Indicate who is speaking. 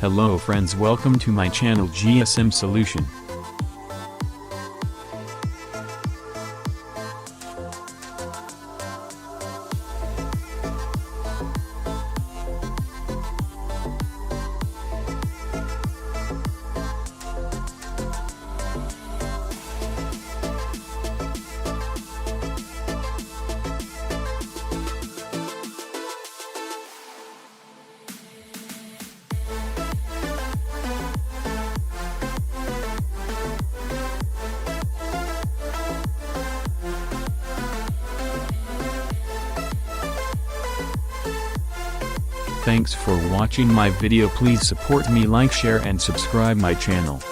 Speaker 1: Hello friends, welcome to my channel GSM Solution. Thanks for watching my video. Please support me, like, share and subscribe my channel.